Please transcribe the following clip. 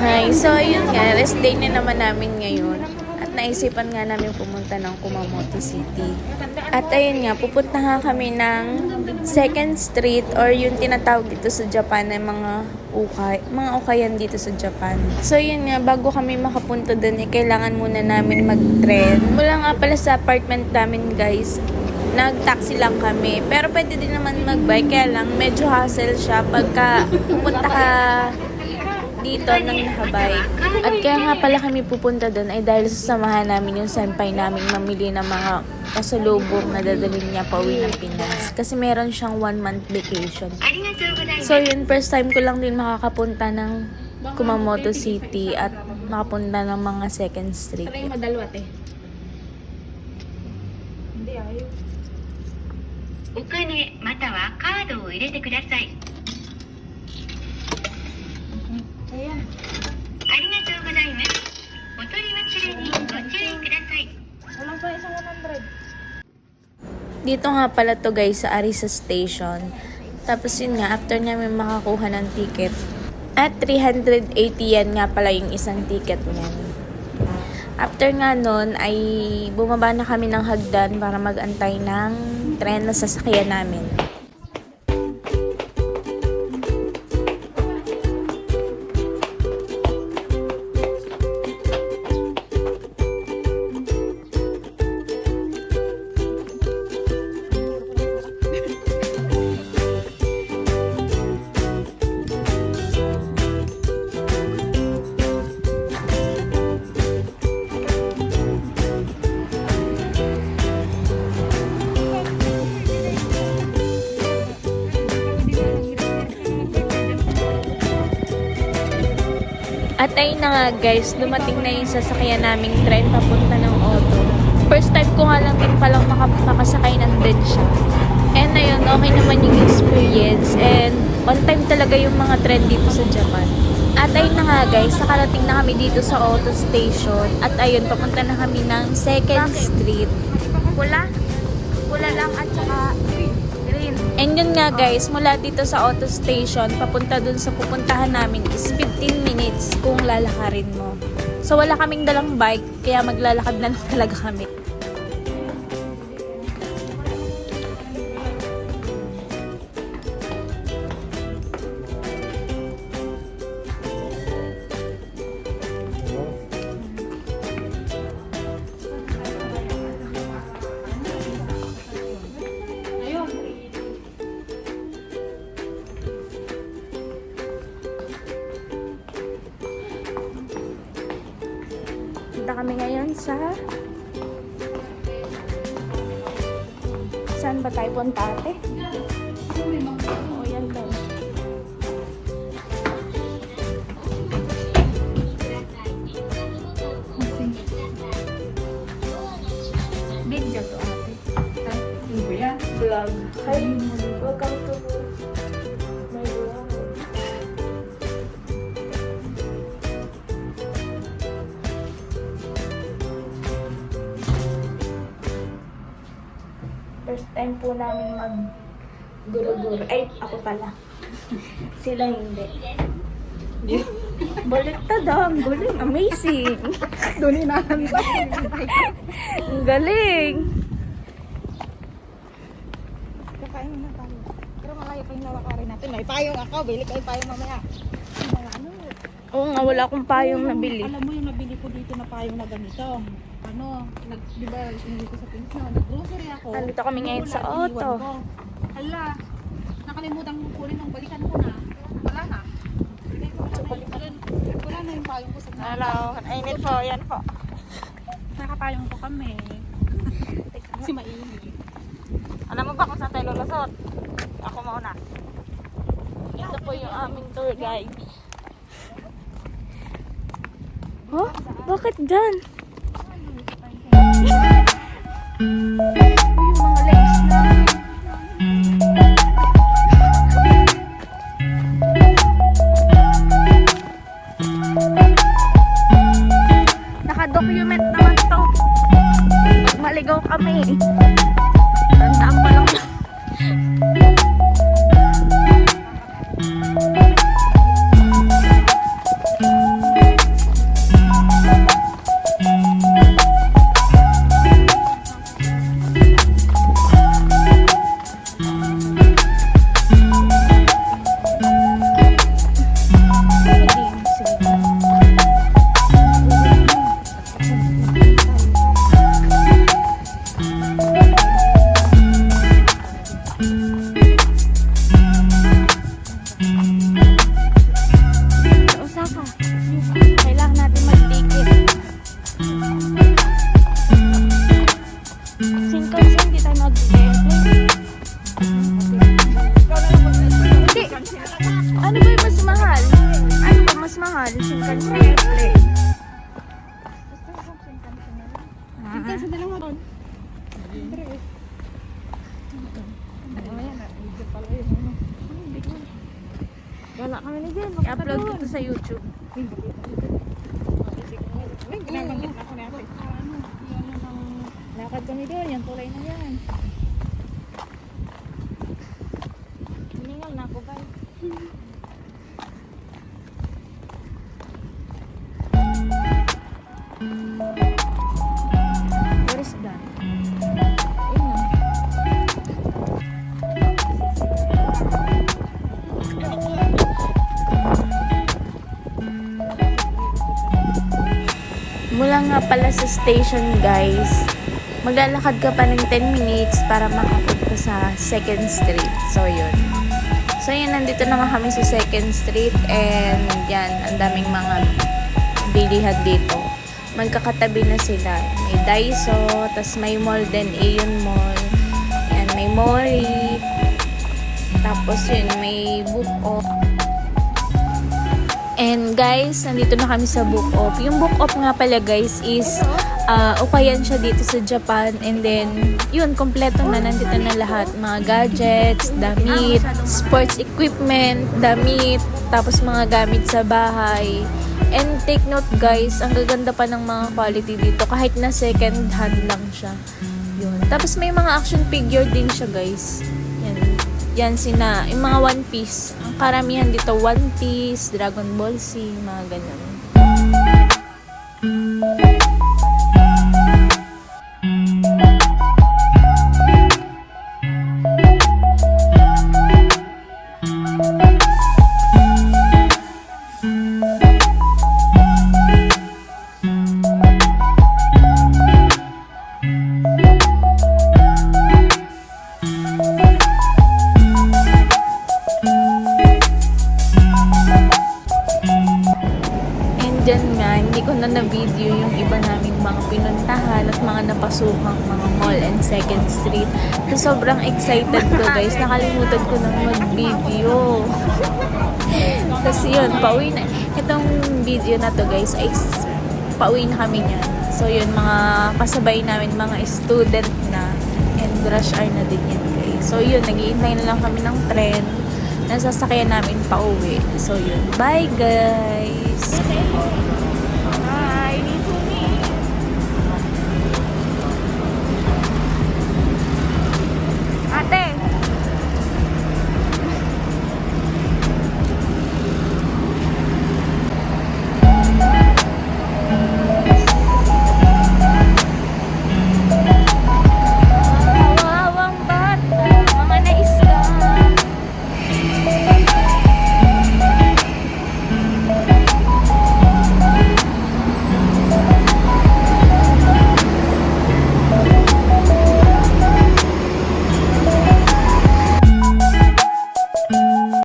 Hi, so yun nga, rest day na naman namin ngayon. At naisipan nga namin pumunta ng Kumamoto City. At ayun nga, pupunta nga kami ng 2nd Street or yung tinatawag dito sa Japan ng mga ukayan dito sa Japan. So yun nga, bago kami makapunta dun, kailangan muna namin mag-tren. Mula nga pala sa apartment namin guys, nag-taxi lang kami. Pero pwede din naman mag-bike, kaya lang medyo hassle siya pagka pupunta ka dito ng nakabike. At kaya nga pala kami pupunta doon ay dahil sasamahan namin yung senpai namin mamili ng mga pasalubong na dadalhin niya pauwi ng Pinas. Kasi meron siyang 1-month vacation. So yun, first time ko lang din makakapunta ng Kumamoto City at makapunta ng mga 2nd Street. Patay mo dalawat eh. Hindi ayaw. お金またはカードを入れてください。 Ayan. ありがとうございます。お取り忘れにご注意ください。 Walang pa isang 100. Dito nga pala to guys sa Arisa Station. Tapos yun nga, after namin makakuha ng ticket, at 380 yan nga pala yung isang ticket niyan. After nga nun ay bumaba na kami ng hagdan para mag-antay ng tren na sasakyan namin. At ayun na nga guys, dumating na yung sasakyan naming tren papunta ng auto. First time ko nga lang din palang makasakay ng din siya. And ayun, okay naman yung experience. And on time talaga yung mga tren dito sa Japan. At ayun na nga guys, nakarating na kami dito sa auto station. At ayun, papunta na kami ng 2nd Street. Pula? Pula lang at saka green. And yun nga guys, mula dito sa auto station, papunta dun sa pupuntahan namin is 15 minutes kung lalakarin mo. So wala kaming dalang bike, kaya maglalakad na lang talaga kami. Punta kami ngayon sa... Saan ba tayo punta ate? O yan daw. Video to ate. Hindi yan. Vlog. Hi, welcome to my vlog. First time po namin mag-guro-guro. Ay, ako pala. Sila hindi. Baliktad ah. Ang galing. Amazing. Doon inaantay. Ang galing. Kakain na tayo. Pero malayo pa yung lalakarin natin. May payong ako. Bili kayo payong mamaya. Ano? Oo nga, wala akong payong nabili. Alam mo yung nabili ko dito na payong na ganito. Ano, di ba, hindi ko sa Pinas na, nag-grocery ako. Nandito kami ngayon sa Wala, iniwan auto. ko. Hala, nakalimutan ko kunin ng balikan ko na. Wala na. Hindi ko balikan. Wala na yung payong ko sa Pinas. Hello, init po, yan po. Nakapayong ko kami. Kasi mainit. Alam mo ba kung saan tayo lulusot? Ako mauna. Ito po yung aming tour guide. Oh? Bakit dyan? Uy, yung mga legs na. Naka-document naman to. Maligaw kami. Tandaan pa lang. ka. Kailangan natin mag-ticket. Shinkansen, hindi tayo mag-airplane. Hindi. Ano ba yung mas mahal? Ano ba mas mahal? Shinkansen, airplane. Kasi na lang ako. Wala kami na dyan. I-upload ko to sa YouTube. May ginabanggit na ako natin. Lakad kami doon. Yan tulay na yan. Hiningal na ako, guys. Where is that? Mula nga pala sa station, guys, maglalakad ka pa ng 10 minutes para makapunta sa 2nd Street. So, yun. So, yun, nandito na nga kami sa 2nd Street and yan, ang daming mga bilihan dito. Magkakatabi na sila. May Daiso, tas may mall din, Aeon Mall. Yan, may Mori. Tapos yun, may Book Off. And guys, nandito na kami sa Book Off. Yung Book Off nga pala guys is ukayan siya dito sa Japan. And then, yun, kompleto na. Nandito na lahat. Mga gadgets, damit, sports equipment, damit, tapos mga gamit sa bahay. And take note guys, ang gaganda pa ng mga quality dito. Kahit na second hand lang siya. Yun. Tapos may mga action figure din siya guys. Yan. Yan sina, yung mga One Piece. Ang karamihan dito, One Piece, Dragon Ball Z, mga ganyan. Diyan nga, hindi ko na na-video yung iba naming mga pinuntahan at mga napasukang mga mall and 2nd Street. So, sobrang excited ko guys. Nakalimutan ko nang mag-video. Kasi yun, pauwi na. Itong video na to guys, ay pauwi na kami niyan. So yun, mga kasabay namin, mga student na. And rush hour na din yan guys. So yun, nag-iintay na lang kami ng tren. Nasasakyan namin pauwi. So yun, bye guys!